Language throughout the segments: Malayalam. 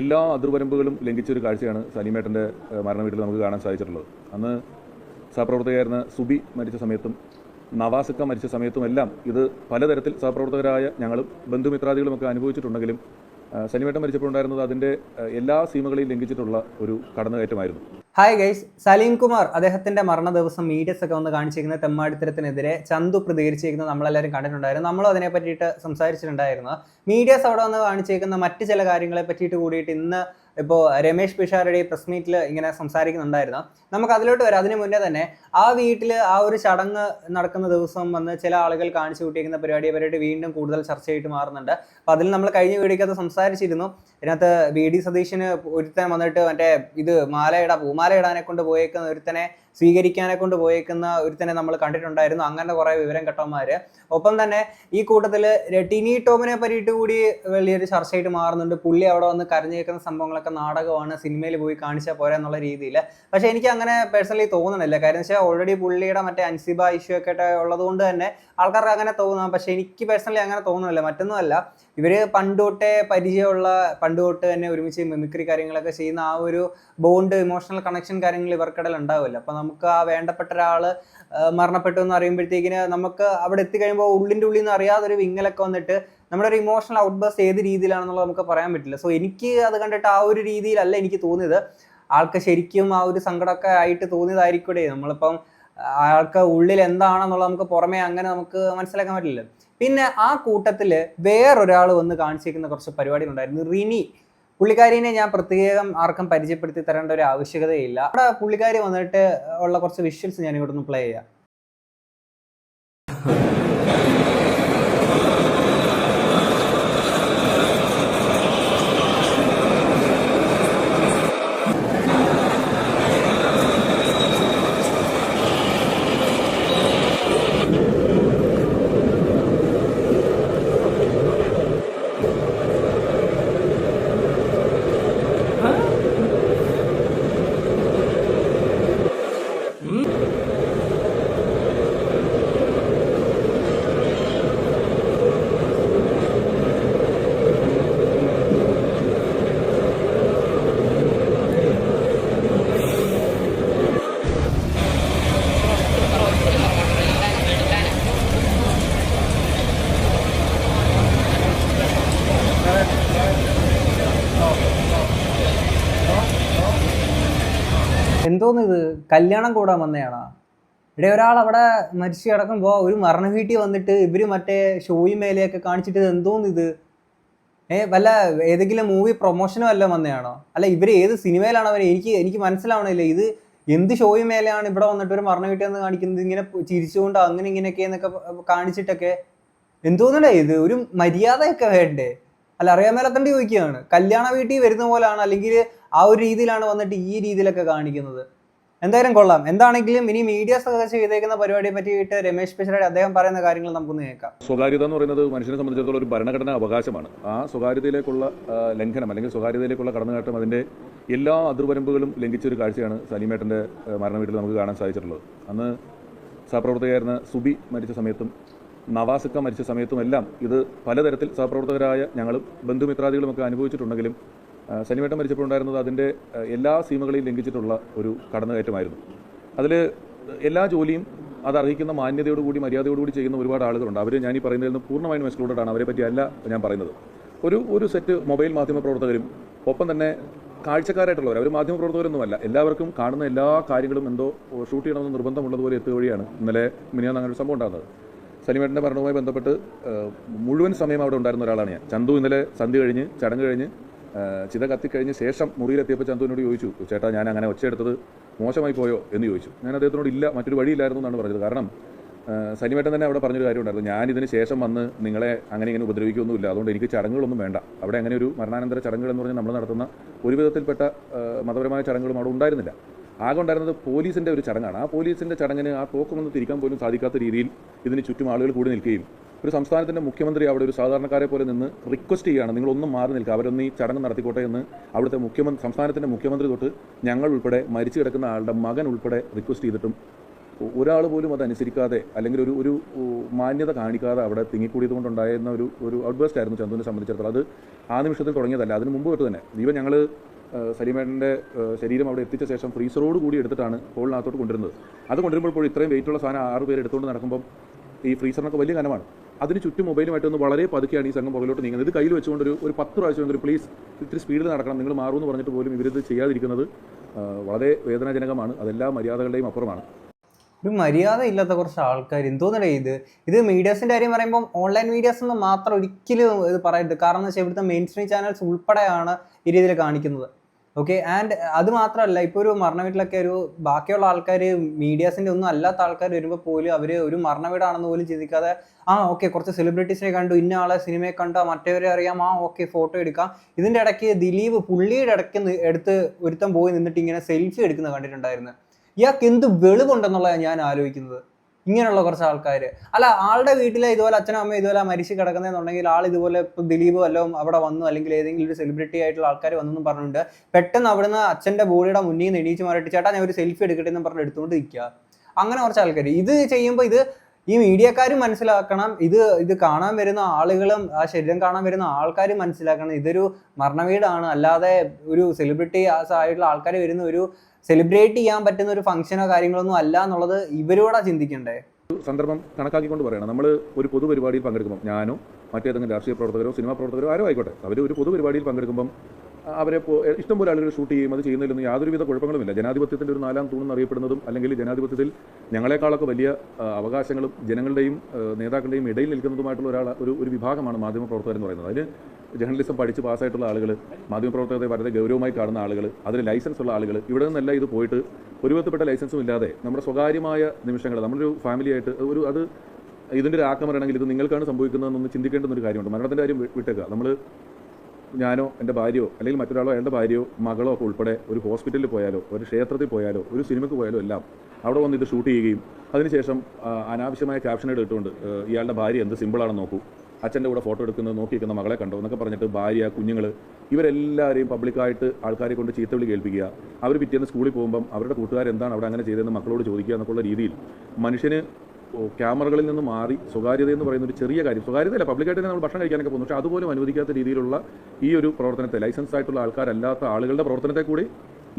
എല്ലാ അതിർവരമ്പുകളും ലംഘിച്ചൊരു കാഴ്ചയാണ് സലീമേട്ടൻ്റെ മരണ വീട്ടിൽ നമുക്ക് കാണാൻ സാധിച്ചിട്ടുള്ളത്. അന്ന് സഹപ്രവർത്തകരായിരുന്ന സുബി മരിച്ച സമയത്തും നവാസിക്ക മരിച്ച സമയത്തും എല്ലാം ഇത് പലതരത്തിൽ സഹപ്രവർത്തകരായ ഞങ്ങളും ബന്ധുമിത്രാദികളുമൊക്കെ അനുഭവിച്ചിട്ടുണ്ടെങ്കിലും സലീമേട്ടൻ മരിച്ചപ്പോഴുണ്ടായിരുന്നത് അതിൻ്റെ എല്ലാ സീമകളെയും ലംഘിച്ചിട്ടുള്ള ഒരു കടന്നുകയറ്റമായിരുന്നു. ഹായ് ഗൈസ്, സലീം കുമാർ അദ്ദേഹത്തിന്റെ മരണ ദിവസം മീഡിയസ് ഒക്കെ വന്ന് കാണിച്ചിരിക്കുന്ന തെമ്മാടിത്തരത്തിനെതിരെ ചന്തു പ്രതികരിച്ചിരിക്കുന്നത് നമ്മളെല്ലാവരും കണ്ടിട്ടുണ്ടായിരുന്നു. നമ്മളും അതിനെ പറ്റിയിട്ട് സംസാരിച്ചിട്ടുണ്ടായിരുന്നു. മീഡിയസ് അവിടെ വന്ന് കാണിച്ചിരിക്കുന്ന മറ്റ് ചില കാര്യങ്ങളെ പറ്റിയിട്ട് കൂടിയിട്ട് ഇന്ന് ഇപ്പോൾ രമേഷ് പിഷാരടി പ്രസ് മീറ്റിൽ ഇങ്ങനെ സംസാരിക്കുന്നുണ്ടായിരുന്നു. നമുക്ക് അതിലോട്ട് വരാം. അതിന് മുന്നേ തന്നെ ആ വീട്ടിൽ ആ ഒരു ചടങ്ങ് നടക്കുന്ന ദിവസം വന്ന് ചില ആളുകൾ കാണിച്ചു കൂട്ടിയിരിക്കുന്ന പരിപാടിയെ പറ്റിയിട്ട് വീണ്ടും കൂടുതൽ ചർച്ചയായിട്ട് മാറുന്നുണ്ട്. അപ്പോൾ അതിൽ നമ്മൾ കഴിഞ്ഞ വീഡിയോക്കകത്ത് സംസാരിച്ചിരുന്നു. ഇതിനകത്ത് VD സതീശന് ഒരുത്തൻ വന്നിട്ട് മറ്റേ ഇത് പൂമാല ഇടാനെ കൊണ്ട് പോയേക്കുന്ന ഒരുത്തനെ സ്വീകരിക്കാനെ കൊണ്ട് പോയേക്കുന്ന ഒരുത്തനെ നമ്മൾ കണ്ടിട്ടുണ്ടായിരുന്നു. അങ്ങനെ കുറേ വിവരം കെട്ടന്മാർ. ഒപ്പം തന്നെ ഈ കൂട്ടത്തിൽ ടിനി ടോമിനെ പറ്റിയിട്ട് കൂടി വലിയൊരു ചർച്ചയായിട്ട് മാറുന്നുണ്ട്. പുള്ളി അവിടെ വന്ന് കരഞ്ഞേക്കുന്ന സംഭവങ്ങളൊക്കെ നാടകമാണ്, സിനിമയിൽ പോയി കാണിച്ചാൽ പോരാ എന്നുള്ള രീതിയിൽ. പക്ഷേ എനിക്ക് അങ്ങനെ പേഴ്സണലി തോന്നണില്ല. കാര്യം വെച്ചാൽ ഓൾറെഡി പുള്ളിയുടെ മറ്റേ അൻസിബ ഇഷ്യൂ ഒക്കെ ഉള്ളത് കൊണ്ട് തന്നെ ആൾക്കാർക്ക് അങ്ങനെ തോന്നാം. പക്ഷെ എനിക്ക് പേഴ്സണലി അങ്ങനെ തോന്നുന്നില്ല. മറ്റൊന്നുമല്ല, ഇവര് പണ്ട് തൊട്ട് തന്നെ ഒരുമിച്ച് മിമിക്രി കാര്യങ്ങളൊക്കെ ചെയ്യുന്ന ആ ഒരു ബോണ്ട്, ഇമോഷണൽ കണക്ഷൻ കാര്യങ്ങൾ ഇവർക്കിടയിൽ ഉണ്ടാവില്ല. അപ്പൊ നമുക്ക് ആ വേണ്ടപ്പെട്ട ഒരാള് മരണപ്പെട്ടു എന്ന് അറിയുമ്പോഴത്തേക്കിന് നമുക്ക് അവിടെ എത്തിക്കഴിയുമ്പോൾ ഉള്ളിൻ്റെ ഉള്ളിൽ നിന്ന് അറിയാതെ ഒരു വിങ്ങലൊക്കെ വന്നിട്ട് നമ്മുടെ ഒരു ഇമോഷണൽ ഔട്ട്ബേസ്റ്റ് ഏത് രീതിയിലാണെന്നുള്ളത് നമുക്ക് പറയാൻ പറ്റില്ല. സോ എനിക്ക് അത് കണ്ടിട്ട് ആ ഒരു രീതിയിലല്ല എനിക്ക് തോന്നിയത്. ആൾക്ക് ശരിക്കും ആ ഒരു സങ്കടമൊക്കെ ആയിട്ട് തോന്നിയതായിരിക്കൂടെ. നമ്മളിപ്പം ആൾക്ക് ഉള്ളിൽ എന്താണെന്നുള്ളത് നമുക്ക് പുറമേ അങ്ങനെ നമുക്ക് മനസ്സിലാക്കാൻ പറ്റില്ല. പിന്നെ ആ കൂട്ടത്തിൽ വേറൊരാൾ വന്ന് കാണിച്ചിരിക്കുന്ന കുറച്ച് പരിപാടികളുണ്ടായിരുന്നു. റിനി പുള്ളിക്കാരിനെ ഞാൻ പ്രത്യേകം ആർക്കും പരിചയപ്പെടുത്തി തരേണ്ട ഒരു ആവശ്യകതയില്ല. അവിടെ പുള്ളിക്കാരി വന്നിട്ട് ഉള്ള കുറച്ച് വിഷ്വൽസ് ഞാൻ ഇങ്ങോട്ടൊന്ന് പ്ലേ ചെയ്യാം. എന്തോന്ന് ഇത്, കല്യാണം കൂടാൻ വന്നതാണോ? ഇവിടെ ഒരാൾ അവിടെ മരിച്ചു കിടക്കുമ്പോൾ ഒരു മരണ വീട്ടിൽ വന്നിട്ട് ഇവര് മറ്റേ ഷോയും മേലെയൊക്കെ കാണിച്ചിട്ട് എന്തോന്ന് ഇത്? വല്ല ഏതെങ്കിലും മൂവി പ്രൊമോഷനോ വല്ലതും വന്നതാണോ? അല്ല, ഇവര് ഏത് സിനിമയിലാണോ എനിക്ക് മനസ്സിലാവണില്ല. ഇത് എന്ത് ഷോയും മേലെയാണ് ഇവിടെ വന്നിട്ട് ഒരു മരണ വീട്ടിൽ വന്ന് കാണിക്കുന്നത്? ഇങ്ങനെ ചിരിച്ചുകൊണ്ട് അങ്ങനെ ഇങ്ങനെയൊക്കെ എന്നൊക്കെ കാണിച്ചിട്ടൊക്കെ എന്തോന്നല്ലേ ഇത്? ഒരു മര്യാദയൊക്കെ വേണ്ടേ? അല്ല, അറിയാൻ മേലത്തണ്ടി ചോദിക്കുകയാണ്. കല്യാണ വീട്ടിൽ വരുന്ന പോലാണ്, അല്ലെങ്കിൽ ആ ഒരു രീതിയിലാണ് വന്നിട്ട് ഈ രീതിയിലൊക്കെ കാണിക്കുന്നത്. എന്തായാലും കൊള്ളാം. എന്താണെങ്കിലും ഇനി മീഡിയാസ് ഒക്കെ ചെയ്തേക്കുന്ന പരിപാടിയെ പറ്റിയിട്ട് രമേഷ് പിഷാരടി അദ്ദേഹം പറയുന്ന കാര്യങ്ങൾ നമുക്കൊന്ന് കേൾക്കാം. സ്വകാര്യത എന്ന് പറയുന്നത് മനുഷ്യനെ സംബന്ധിച്ചിടത്തോളം ഒരു ഭരണഘടനാ അവകാശമാണ്. ആ സ്വകാര്യതയിലേക്കുള്ള ലംഘനം അല്ലെങ്കിൽ സ്വകാര്യതയിലേക്കുള്ള കടന്നുകയറ്റം അതിൻ്റെ എല്ലാ അതിർവരമ്പുകളും ലംഘിച്ചൊരു കാഴ്ചയാണ് സലീമേട്ടൻ്റെ മരണ വീട്ടിൽ നമുക്ക് കാണാൻ സാധിച്ചിട്ടുള്ളത്. അന്ന് സഹപ്രവർത്തകരായിരുന്ന സുബി മരിച്ച സമയത്തും നവാസിക്ക മരിച്ച സമയത്തും എല്ലാം ഇത് പലതരത്തിൽ സഹപ്രവർത്തകരായ ഞങ്ങളും ബന്ധുമിത്രാദികളുമൊക്കെ അനുഭവിച്ചിട്ടുണ്ടെങ്കിലും സലീമേട്ടൻ മരിച്ചപ്പോഴുണ്ടായിരുന്നത് അതിൻ്റെ എല്ലാ സീമകളെയും ലംഘിച്ചിട്ടുള്ള ഒരു കടന്നുകയറ്റമായിരുന്നു. അതിൽ എല്ലാ ജോലിയും അത് അർഹിക്കുന്ന മാന്യതയോടുകൂടി മര്യാദയോടുകൂടി ചെയ്യുന്ന ഒരുപാട് ആളുകളുണ്ട്. അവർ ഞാൻ ഈ പറയുന്നതിൽ നിന്ന് പൂർണ്ണമായും എക്സ്ക്ലൂഡഡ് ആണ്. അവരെ പറ്റിയല്ല ഞാൻ പറയുന്നത്. ഒരു സെറ്റ് മൊബൈൽ മാധ്യമപ്രവർത്തകരും ഒപ്പം തന്നെ കാഴ്ചക്കാരായിട്ടുള്ളവർ, അവർ മാധ്യമപ്രവർത്തകരൊന്നുമല്ല. എല്ലാവർക്കും കാണുന്ന എല്ലാ കാര്യങ്ങളും എന്തോ ഷൂട്ട് ചെയ്യണമെന്ന് നിർബന്ധമുള്ളതുപോലെ എത്തുക വഴിയാണ് ഇന്നലെ മിനിയാന്ന് അങ്ങനെ ഒരു സംഭവം ഉണ്ടാകുന്നത്. സലീമേട്ടൻ്റെ മരണവുമായി ബന്ധപ്പെട്ട് മുഴുവൻ സമയം അവിടെ ഉണ്ടായിരുന്ന ഒരാളാണ് ഞാൻ. ചന്തു ഇന്നലെ സന്ധ്യ കഴിഞ്ഞ് ചടങ്ങ് കഴിഞ്ഞ് ചിത കത്തിക്കഴിഞ്ഞ് ശേഷം മുറിയിലെത്തിയപ്പോൾ ചന്തുവിനോട് ചോദിച്ചു, ചേട്ടാ ഞാൻ അങ്ങനെ ഒച്ചയെടുത്തത് മോശമായി പോയോ എന്ന് ചോദിച്ചു. ഞാൻ അദ്ദേഹത്തിനോട് ഇല്ല, മറ്റൊരു വഴിയില്ലായിരുന്നു എന്നാണ് പറഞ്ഞത്. കാരണം സലീമേട്ടൻ തന്നെ അവിടെ പറഞ്ഞൊരു കാര്യം ഉണ്ടായിരുന്നു, ഞാനിതിന് ശേഷം വന്ന് നിങ്ങളെ അങ്ങനെ ഇങ്ങനെ ഉപദ്രവിക്കുകയൊന്നുമില്ല, അതുകൊണ്ട് എനിക്ക് ചടങ്ങുകളൊന്നും വേണ്ട. അവിടെ അങ്ങനെ ഒരു മരണാനന്തര ചടങ്ങുകൾ എന്ന് പറഞ്ഞാൽ നമ്മൾ നടത്തുന്ന ഒരു വിധത്തിൽപ്പെട്ട മതപരമായ ചടങ്ങുകളും അവിടെ ഉണ്ടായിരുന്നില്ല. ആകെ ഉണ്ടായിരുന്നത് പോലീസിൻ്റെ ഒരു ചടങ്ങാണ്. ആ പോലീസിൻ്റെ ചടങ്ങിന് ആ തോക്കൊന്നും തിരിക്കാൻ പോലും സാധിക്കാത്ത രീതിയിൽ ഇതിന് ചുറ്റും ആളുകൾ കൂടി നിൽക്കുകയും ഒരു സംസ്ഥാനത്തിൻ്റെ മുഖ്യമന്ത്രി അവിടെ ഒരു സാധാരണക്കാരെ പോലെ നിന്ന് റിക്വസ്റ്റ് ചെയ്യുകയാണ്, നിങ്ങളൊന്നും മാറി നിൽക്കുക, അവരൊന്ന് ഈ ചടങ്ങ് നടത്തിക്കോട്ടെ എന്ന് അവിടുത്തെ സംസ്ഥാനത്തിൻ്റെ മുഖ്യമന്ത്രി തൊട്ട് ഞങ്ങൾ ഉൾപ്പെടെ മരിച്ചു കിടക്കുന്ന ആളുടെ മകൻ ഉൾപ്പെടെ റിക്വസ്റ്റ് ചെയ്തിട്ടും ഒരാൾ പോലും അത് അനുസരിക്കാതെ അല്ലെങ്കിൽ ഒരു മാന്യത കാണിക്കാതെ അവിടെ തിങ്ങിക്കൂടിയത് കൊണ്ടുണ്ടായിരുന്ന ഒരു ഔട്ട്ബേസ്റ്റ് ആയിരുന്നു ചന്തുവിനെ സംബന്ധിച്ചിടത്തോളം. അത് ആ നിമിഷത്തിൽ തുടങ്ങിയതല്ല, അതിന് മുമ്പ് തൊട്ട് തന്നെ. ഈവൻ ഞങ്ങൾ സലീമേട്ടൻ്റെ ശരീരം അവിടെ എത്തിച്ച ശേഷം ഫ്രീസറോട് കൂടി എടുത്തിട്ടാണ് ഹോളിനകത്തോട്ട് കൊണ്ടുവരുന്നത്. അത് കൊണ്ടുവരുമ്പോൾ ഇത്രയും വെയിറ്റുള്ള സാധനം 6 പേര് എടുത്തുകൊണ്ട് നടക്കുമ്പം ഈ ഫ്രീസറിനൊക്കെ വലിയ കനമാണ്. അതിന് ചുറ്റും മൊബൈലുമായിട്ടൊന്ന് വളരെ പതുക്കെയാണ് ഈ സംഘം പുറകിലോട്ട് നീങ്ങുന്നത്. ഇത് കയ്യിൽ വെച്ചുകൊണ്ട് ഒരു 10 പ്രാവശ്യമെങ്കിലും പ്ലീസ് ഇത്തിരി സ്പീഡിൽ നടക്കണം, നിങ്ങൾ മാറുമെന്ന് പറഞ്ഞിട്ട് പോലും ഇവരിത് ചെയ്യാതിരിക്കുന്നത് വളരെ വേദനാജനകമാണ്. അതെല്ലാ മര്യാദകളുടെയും അപ്പുറമാണ്. ഒരു മര്യാദ ഇല്ലാത്ത കുറച്ച് ആൾക്കാർ എന്തോന്നടേ ഇത് മീഡിയാസിൻ്റെ കാര്യം പറയുമ്പോൾ ഓൺലൈൻ മീഡിയാസ് എന്ന് മാത്രം ഒരിക്കലും ഇത് പറയരുത്. കാരണം എന്ന് വെച്ചാൽ ഇവിടുത്തെ മെയിൻ സ്ട്രീം ചാനൽസ് ഉൾപ്പെടെയാണ് ഈ രീതിയിൽ കാണിക്കുന്നത്. ഓക്കെ, ആൻഡ് അത് മാത്രമല്ല, ഇപ്പോൾ ഒരു മരണ വീട്ടിലൊക്കെ ഒരു ബാക്കിയുള്ള ആൾക്കാർ മീഡിയാസിൻ്റെ ഒന്നും അല്ലാത്ത ആൾക്കാർ വരുമ്പോൾ പോലും അവർ ഒരു മരണ വീടാണെന്ന് പോലും ചിന്തിക്കാതെ ഓക്കെ കുറച്ച് സെലിബ്രിറ്റീസിനെ കണ്ടു, ഇന്ന ആളെ സിനിമയെ കണ്ട, മറ്റവരെ അറിയാം, ഓക്കെ ഫോട്ടോ എടുക്കാം. ഇതിൻ്റെ ഇടയ്ക്ക് ദിലീപ് പുള്ളിയുടെ ഇടയ്ക്ക് എടുത്ത് ഒരുത്തം പോയി നിന്നിട്ട് ഇങ്ങനെ സെൽഫി എടുക്കുന്നത് കണ്ടിട്ടുണ്ടായിരുന്നു. ഇയാൾക്ക് എന്ത് വെളിവുണ്ടെന്നുള്ളതാണ് ഞാൻ ആലോചിക്കുന്നത്. ഇങ്ങനെയുള്ള കുറച്ച് ആൾക്കാർ അല്ല, ആളുടെ വീട്ടിലെ ഇതുപോലെ അച്ഛനും അമ്മയും ഇതുപോലെ മരിച്ച് കിടക്കുന്നതെന്നുണ്ടെങ്കിൽ ആൾ ഇതുപോലെ ഇപ്പോൾ ദിലീപ് വല്ലതും അവിടെ വന്നു, അല്ലെങ്കിൽ ഏതെങ്കിലും ഒരു സെലിബ്രിറ്റി ആയിട്ടുള്ള ആൾക്കാർ വന്നെന്നും പറഞ്ഞിട്ടുണ്ട് പെട്ടെന്ന് അവിടുന്ന് അച്ഛൻ്റെ ബോഡിയുടെ മുന്നിൽ നിന്ന് എണീച്ച് മാറിയിട്ട് ചേട്ടാ ഞാൻ ഒരു സെൽഫി എടുക്കട്ടെ എന്ന് പറഞ്ഞ് എടുത്തുകൊണ്ട് നിൽക്കുക. അങ്ങനെ കുറച്ച് ആൾക്കാർ ഇത് ചെയ്യുമ്പോൾ ഈ മീഡിയക്കാരും മനസ്സിലാക്കണം, ഇത് കാണാൻ വരുന്ന ആളുകളും ആ ശരീരം കാണാൻ വരുന്ന ആൾക്കാരും മനസ്സിലാക്കണം ഇതൊരു മരണവീടാണ്, അല്ലാതെ ഒരു സെലിബ്രിറ്റി ആയിട്ടുള്ള ആൾക്കാർ വരുന്ന ഒരു സെലിബ്രേറ്റ് ചെയ്യാൻ പറ്റുന്ന ഒരു ഫംഗ്ഷനോ കാര്യങ്ങളൊന്നും അല്ല എന്നുള്ളത് ഇവരോടാ ചിന്തിക്കണ്ടേ. സന്ദർഭം കണക്കാക്കിക്കൊണ്ട് പറയണം. നമ്മൾ ഒരു പൊതുപരിപാടിയിൽ പങ്കെടുക്കുമ്പോൾ, ഞാനോ മറ്റേതെങ്കിലും രാഷ്ട്രീയ പ്രവർത്തകരോ സിനിമാ പ്രവർത്തകരോ ആരോ ആയിക്കോട്ടെ, അവർ ഒരു പൊതുപരിപാടിയിൽ പങ്കെടുക്കുമ്പം അവരെ ഇഷ്ടംപോലെ ആളുകൾ ഷൂട്ട് ചെയ്യും. അത് ചെയ്യുന്നതിലൊന്നും യാതൊരുവിധ കുഴപ്പങ്ങളുമില്ല. ജനാധിപത്യത്തിൻ്റെ ഒരു 4ാം തൂണെന്ന് അറിയപ്പെടുന്നതും അല്ലെങ്കിൽ ജനാധിപത്യത്തിൽ ഞങ്ങളെക്കാളൊക്കെ വലിയ അവകാശങ്ങളും ജനങ്ങളുടെയും നേതാക്കളുടെയും ഇടയിൽ നിൽക്കുന്നതുമായിട്ടുള്ള ഒരു വിഭാഗമാണ് മാധ്യമപ്രവർത്തകരെന്ന് പറയുന്നത്. അതിന് ജേർണലിസം പഠിച്ച് പാസ്സായിട്ടുള്ള ആളുകൾ, മാധ്യമപ്രവർത്തകരെ വളരെ ഗൗരവമായി കാണുന്ന ആളുകൾ, അതിന് ലൈസൻസ് ഉള്ള ആളുകൾ, ഇവിടെ നിന്നല്ല ഇത് പോയിട്ട് ഒരുവിധപ്പെട്ട ലൈസൻസും ഇല്ലാതെ നമ്മുടെ സ്വകാര്യമായ നിമിഷങ്ങൾ നമ്മളൊരു ഫാമിലിയായിട്ട് അത് ഇതിൻ്റെ ഒരു ആക്കം പറയണമെങ്കിൽ ഇത് നിങ്ങൾക്കാണ് സംഭവിക്കുന്നതെന്നൊന്ന് ചിന്തിക്കേണ്ടുന്ന ഒരു കാര്യമുണ്ട്. മരണത്തിൻ്റെ കാര്യം വിട്ടേക്കുക. നമ്മൾ ഞാനോ എൻ്റെ ഭാര്യയോ അല്ലെങ്കിൽ മറ്റൊരാളോ അയാളുടെ ഭാര്യയോ മകളോ ഒക്കെ ഉൾപ്പെടെ ഒരു ഹോസ്പിറ്റലിൽ പോയാലോ ഒരു ക്ഷേത്രത്തിൽ പോയാലോ ഒരു സിനിമയ്ക്ക് പോയാലോ എല്ലാം അവിടെ വന്ന് ഇത് ഷൂട്ട് ചെയ്യുകയും അതിനുശേഷം അനാവശ്യമായ ക്യാപ്ഷനുകൾ ഇട്ടുകൊണ്ട് ഇയാളുടെ ഭാര്യ എന്ത് സിമ്പിളാണെന്ന് നോക്കൂ, അച്ഛൻ്റെ കൂടെ ഫോട്ടോ എടുക്കുന്നത് നോക്കിയിരിക്കുന്ന മകളെ കണ്ടോ എന്നൊക്കെ പറഞ്ഞിട്ട് ഭാര്യ, കുഞ്ഞുങ്ങൾ ഇവരെല്ലാവരെയും പബ്ലിക്കായിട്ട് ആൾക്കാരെ കൊണ്ട് ചീത്തവിളി കേൾപ്പിക്കുക. അവർ പിറ്റേന്ന് സ്കൂളിൽ പോകുമ്പം അവരുടെ കൂട്ടുകാരെന്താണ് അവിടെ അങ്ങനെ ചെയ്തതെന്ന് മക്കളോട് ചോദിക്കുക എന്നൊക്കെയുള്ള രീതിയിൽ മനുഷ്യന് ക്യാമറകളിൽ നിന്ന് മാറി സ്വകാര്യത എന്ന് പറയുന്ന ഒരു ചെറിയ കാര്യം, സ്വകാര്യതയല്ല, പബ്ലിക്കായിട്ട് തന്നെ നമ്മൾ ഭക്ഷണം കഴിക്കാനൊക്കെ പോകുന്നു, പക്ഷേ അതുപോലും അനുവദിക്കാത്ത രീതിയിലുള്ള ഈ ഒരു പ്രവർത്തനത്തെ, ലൈസൻസ് ആയിട്ടുള്ള ആൾക്കാരല്ലാത്ത ആളുകളുടെ പ്രവർത്തനത്തെ കൂടി,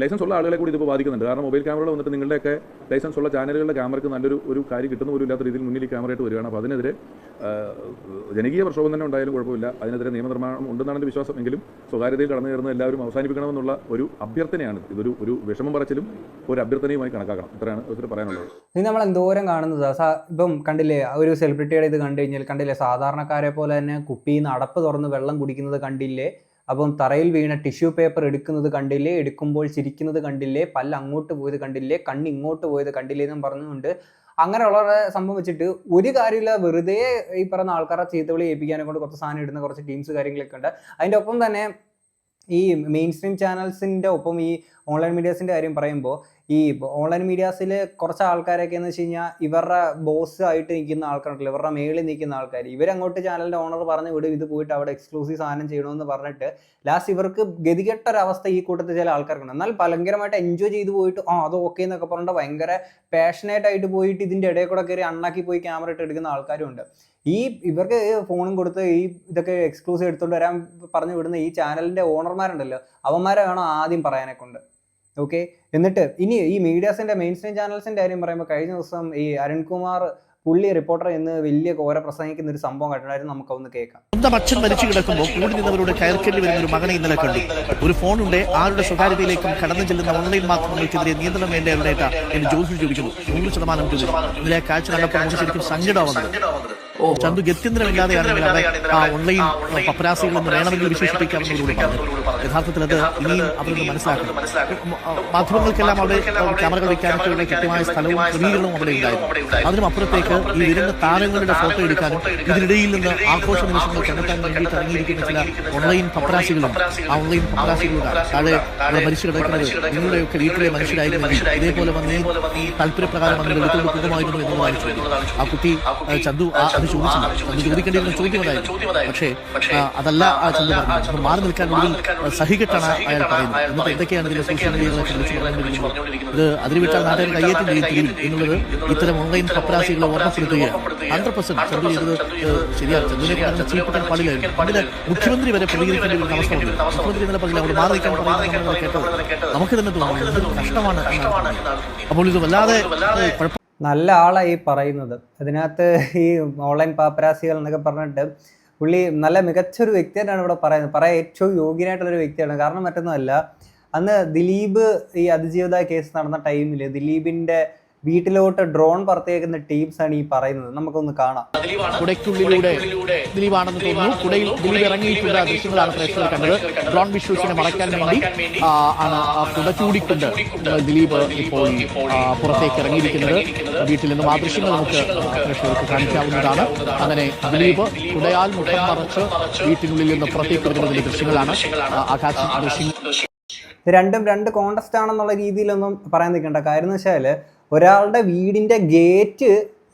ലൈസൻസ് ഉള്ള ആളുകളെ കൂടി ഇതിപ്പോൾ ബാധിക്കുന്നുണ്ട്. കാരണം മൊബൈൽ ക്യാമറകൾ വന്നിട്ട് നിങ്ങളുടെയൊക്കെ ലൈസൻസ് ഉള്ള ചാനലുകളുടെ ക്യാമറയ്ക്ക് നല്ലൊരു കാര്യം കിട്ടുന്ന പോലും ഇല്ലാത്ത രീതിയിൽ മുന്നിൽ ക്യാമറയായിട്ട് വരികയാണ്. അപ്പോൾ അതിനെതിരെ ജനകീയ പ്രക്ഷോഭം തന്നെ ഉണ്ടായാലും കുഴപ്പമില്ല, അതിനെതിരെ നിയമനിർമ്മാണം ഉണ്ടെന്നാണ് എൻ്റെ വിശ്വാസം. എങ്കിലും സ്വകാര്യതയിൽ കടന്നു കയറുന്ന എല്ലാവരും അവസാനിപ്പിക്കണമെന്നുള്ള ഒരു അഭ്യർത്ഥനയാണ്. ഇതൊരു വിഷമം പറച്ചിലും ഒരു അഭ്യർത്ഥനയുമായി കണക്കാക്കണം. ഇത്രയാണ് ഇതിൽ പറയാനുള്ളത്. ഇത് നമ്മൾ എന്തോരം കാണുന്നത്. ഇപ്പം കണ്ടില്ലേ, ഒരു സെലിബ്രിറ്റിയുടെ ഇത് കണ്ടു കഴിഞ്ഞാൽ കണ്ടില്ലേ, സാധാരണക്കാരെ പോലെ തന്നെ കുപ്പിയിൽ നിന്ന് അടപ്പ് തുറന്ന് വെള്ളം കുടിക്കുന്നത് കണ്ടില്ലേ, അപ്പം തറയിൽ വീണ ടിഷ്യൂ പേപ്പർ എടുക്കുന്നത് കണ്ടില്ലേ, എടുക്കുമ്പോൾ ചിരിക്കുന്നത് കണ്ടില്ലേ, പല്ല് അങ്ങോട്ട് പോയത് കണ്ടില്ലേ, കണ്ണ് ഇങ്ങോട്ട് പോയത് കണ്ടില്ലേ എന്നും പറഞ്ഞുകൊണ്ട് അങ്ങനെയുള്ള സംഭവം വെച്ചിട്ട് ഒരു കാര്യമില്ല, വെറുതെ ഈ പറയുന്ന ആൾക്കാരെ ചീത്തവിളി ഏൽപ്പിക്കാനെ കൊണ്ട് കുറച്ച് സാധനം ഇടുന്ന കുറച്ച് ടീംസ് കാര്യങ്ങളൊക്കെ ഉണ്ട്. അതിൻ്റെ ഒപ്പം തന്നെ ഈ മെയിൻ സ്ട്രീം ചാനൽസിൻ്റെ ഒപ്പം ഈ ഓൺലൈൻ മീഡിയാസിൻ്റെ കാര്യം പറയുമ്പോൾ, ഈ ഓൺലൈൻ മീഡിയാസിൽ കുറച്ച് ആൾക്കാരൊക്കെ എന്ന് വെച്ച് കഴിഞ്ഞാൽ ഇവരുടെ ബോസ് ആയിട്ട് നിൽക്കുന്ന ആൾക്കാരുണ്ടല്ലോ, ഇവരുടെ മേളിൽ നിൽക്കുന്ന ആൾക്കാർ, ഇവരങ്ങോട്ട് ചാനലിൻ്റെ ഓണർ പറഞ്ഞ് വിടും ഇത് പോയിട്ട് അവിടെ എക്സ്ക്ലൂസീവ് സാധനം ചെയ്യണമെന്ന് പറഞ്ഞിട്ട് ലാസ്റ്റ് ഇവർക്ക് ഗതികെട്ടൊരവസ്ഥ ഈ കൂട്ടത്തിൽ ചില ആൾക്കാർക്കുണ്ട്. എന്നാൽ ഭയങ്കരമായിട്ട് എൻജോയ് ചെയ്ത് പോയിട്ട് അത് ഓക്കെ എന്നൊക്കെ പറഞ്ഞിട്ട് ഭയങ്കര പാഷനേറ്റ് ആയിട്ട് പോയിട്ട് ഇതിൻ്റെ ഇടയിൽ കൂടെ കയറി അണ്ണാക്കി പോയി ക്യാമറ ഇട്ട് എടുക്കുന്ന ആൾക്കാരും ഉണ്ട്. ഇവർക്ക് ഫോണും കൊടുത്ത് ഇതൊക്കെ എക്സ്ക്ലൂസീവ് എടുത്തുകൊണ്ട് വരാൻ പറഞ്ഞു വിടുന്ന ഈ ചാനലിൻ്റെ ഓണർമാരുണ്ടല്ലോ, അവന്മാരെ വേണം ആദ്യം പറയാനെ കൊണ്ട്. ഓക്കെ, എന്നിട്ട് ഇനി ഈ മീഡിയാസിൻ്റെ മെയിൻ സ്ട്രീം ചാനൽസിൻ്റെ കാര്യം പറയുമ്പോൾ കഴിഞ്ഞ ദിവസം ഈ അരുൺകുമാർ പുള്ളി റിപ്പോർട്ടർ എന്ന് വലിയ കോര പ്രസംഗിക്കുന്ന ഒരു സംഭവം കണ്ടിട്ടുണ്ടായിരുന്നു. നമുക്കൊന്ന് കേൾക്കാം. സ്വന്തം അച്ഛൻ മരിച്ചു കിടക്കുമ്പോൾ കൂടി നിന്നവരോട് കയർക്കേണ്ടി വരുന്ന ഒരു മകനെ ഇന്നലെ കണ്ടു. ഒരു ഫോണുണ്ട്, ആരുടെ സ്വകാര്യതയിലേക്കും കടന്നു ചെല്ലുന്ന ഓൺലൈൻ മാധ്യമങ്ങൾക്കെതിരെ നിയന്ത്രണം വേണ്ട എവിടെയാ എന്ന് ജോലി ചോദിക്കുന്നു. 100% ജോലി. ഇന്നലെ കാഴ്ച കണ്ടപ്പോൾ നമുക്ക് ശരിക്കും സങ്കടമാവുന്നത്. ചന്തു ഗത്യന്തരമില്ലാതെയാണെങ്കിൽ അവിടെ ആ ഓൺലൈൻ പപ്പരാസികളെന്ന് വേണമെങ്കിൽ വിശേഷിപ്പിക്കാമെന്നതിലൂടെ പറഞ്ഞു. യഥാർത്ഥത്തിൽ അത് ഇനിയും അവരൊന്ന് മനസ്സിലാക്കണം. മാധ്യമങ്ങൾക്കെല്ലാം അവിടെ ക്യാമറകൾ വയ്ക്കാനൊക്കെയുള്ള കൃത്യമായ സ്ഥലവും ക്രമീകരണവും അവിടെ ഉണ്ടായിരുന്നു. അതിനും അപ്പുറത്തേക്ക് ഈ വരുന്ന താരങ്ങളുടെ ഫോട്ടോ എടുക്കാനും ഇതിനിടയിൽ നിന്ന് ആഘോഷ നിമിഷങ്ങൾ കണ്ടെത്താൻ വേണ്ടിയിട്ട് ഇറങ്ങിയിരിക്കുന്ന ചില ഓൺലൈൻ പപ്പരാസികളുണ്ട്. ആ ഓൺലൈൻ പപ്പരാസികളുടെ താഴെ അവിടെ മരിച്ചു കിടക്കുന്നത് നിങ്ങളുടെയൊക്കെ വീട്ടിലെ മനുഷ്യരായിരുന്നെങ്കിൽ ഇതേപോലെ വന്ന് താല്പര്യപ്രകാരം വന്ന് എടുത്തുകൊണ്ട് പോകുമായിരുന്നു എന്നുള്ളതാണ് ചോദ്യം. ആ കുട്ടി ചന്തു അത് ചോദിച്ചില്ല. ചന്ദ് ചോദിക്കേണ്ടിയിരുന്ന ചോദ്യം അതായിരുന്നു. പക്ഷേ അതല്ല ചന്ദ് പറഞ്ഞത്. മാറി നിൽക്കാൻ ഒടുവിൽ സഹികെട്ടാണ് അയാൾ പറയുന്നത്. എന്നിട്ട് എന്തൊക്കെയാണ് ഇതിലെ സോഷ്യൽ മീഡിയകളൊക്കെ വിളിച്ചു പറഞ്ഞുകൊണ്ടിരിക്കുന്നത്. ഇത് അതിരുവിട്ടാൽ നാട്ടുകാർ കയ്യേറ്റം ചെയ്യും എന്നുള്ളത് ഇത്തരം ഓൺലൈൻ പപ്പരാസികളെ ഓർമ്മപ്പെടുത്തുകയാണ്. 100% ചന്ദ് ചെയ്തത് ശരിയാണ്. ചന്ദ്രനെ കാരണം ചെയ്യപ്പെടാൻ പാടില്ലായിരുന്നു. അതിന് മുഖ്യമന്ത്രി വരെ പ്രതികരിക്കേണ്ടി വരുന്ന അവസ്ഥ ഉണ്ട്. മുഖ്യമന്ത്രി ഇന്നലെ പറഞ്ഞില്ല, അവിടെ മാറി നിൽക്കാൻ പറയുന്നത് കേട്ടത് നമുക്ക് തന്നെ തോന്നുന്നു കഷ്ടമാണ് എന്നാണ്. അപ്പോൾ ഇത് വല്ലാതെ നല്ല ആളായി പറയുന്നത്. അതിനകത്ത് ഈ ഓൺലൈൻ പാപ്പരാസികൾ എന്നൊക്കെ പറഞ്ഞിട്ട് പുള്ളി നല്ല മികച്ചൊരു വ്യക്തിയായിട്ടാണ് ഇവിടെ പറയുന്നത്. പറയാൻ ഏറ്റവും യോഗ്യനായിട്ടുള്ളൊരു വ്യക്തിയാണ്. കാരണം മറ്റൊന്നുമല്ല, അന്ന് ദിലീപ് ഈ അതിജീവിത കേസ് നടന്ന ടൈമിൽ ദിലീപിന്റെ വീട്ടിലോട്ട് ഡ്രോൺ പറത്തേക്കുന്ന ടീംസാണ് ഈ പറയുന്നത്. നമുക്കൊന്ന് കാണാം. കുടയ്ക്കുള്ളിലൂടെ ദിലീപാണെന്ന് തോന്നുന്നു. കുടയിൽ ദിലീപ് ഇറങ്ങിയിട്ടുള്ള ദൃശ്യങ്ങളാണ് പ്രേക്ഷകർ കണ്ടത്. ഡ്രോൺ വിഷ്വൽസിനെ മറയ്ക്കാൻ വേണ്ടി ആണ് ആ കുട ചൂടിക്കൊണ്ട് ദിലീപ് ഇപ്പോൾ പുറത്തേക്ക് ഇറങ്ങിയിരിക്കുന്നത്. വീട്ടിൽ നിന്നും ആ ദൃശ്യങ്ങൾ നമുക്ക് പ്രേക്ഷകർക്ക് കാണിക്കാവുന്നതാണ്. അങ്ങനെ ദിലീപ് കുടയാൽ മുഖം മറച്ച് വീട്ടിനുള്ളിൽ നിന്ന് പുറത്തേക്ക് വരുന്നതിന്റെ ദൃശ്യങ്ങളാണ് ആകാശ ദൃശ്യങ്ങൾ. രണ്ടും രണ്ട് കോണ്ടസ്റ്റ് ആണെന്നുള്ള രീതിയിലൊന്നും പറയാൻ നിൽക്കേണ്ട. കാര്യം എന്ന് വെച്ചാൽ ഒരാളുടെ വീടിൻ്റെ ഗേറ്റ്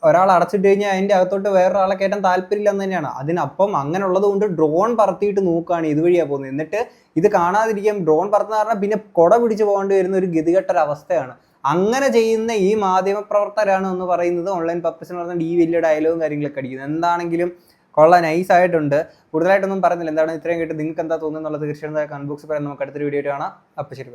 ഒരാൾ അടച്ചിട്ട് കഴിഞ്ഞാൽ അതിൻ്റെ അകത്തോട്ട് വേറൊരാളെ കയറ്റാൻ താല്പര്യമില്ല എന്ന് തന്നെയാണ്. അതിനപ്പം അങ്ങനെ ഉള്ളത് കൊണ്ട് ഡ്രോൺ പറത്തിയിട്ട് നോക്കുകയാണ് ഇതുവഴിയാണ് പോകുന്നത്. എന്നിട്ട് ഇത് കാണാതിരിക്കാൻ ഡ്രോൺ പറത്തുന്ന കാരണം പിന്നെ കുട പിടിച്ച് പോകേണ്ടി വരുന്ന ഒരു ഗതികെട്ടൊരവസ്ഥയാണ്. അങ്ങനെ ചെയ്യുന്ന ഈ മാധ്യമപ്രവർത്തകരാണ് എന്ന് പറയുന്നത് ഓൺലൈൻ പർപ്പസ് എന്ന് പറഞ്ഞാൽ ഈ വലിയ ഡയലോഗും കാര്യങ്ങളൊക്കെ അടിക്കുന്നത്. എന്താണെങ്കിലും കൊള്ളാൻ നൈസായിട്ടുണ്ട്. കൂടുതലായിട്ടൊന്നും പറയുന്നില്ല. എന്താണ് ഇത്രയും കേട്ട് നിങ്ങൾക്ക് എന്താ തോന്നുന്നത് എന്നുള്ളത് തീർച്ചയായിട്ടും കമന്റ് ബോക്സിൽ പറയാൻ. നമുക്ക് അടുത്തൊരു വീഡിയോ കാണാം. അപ്പോൾ ശരി, ബൈ.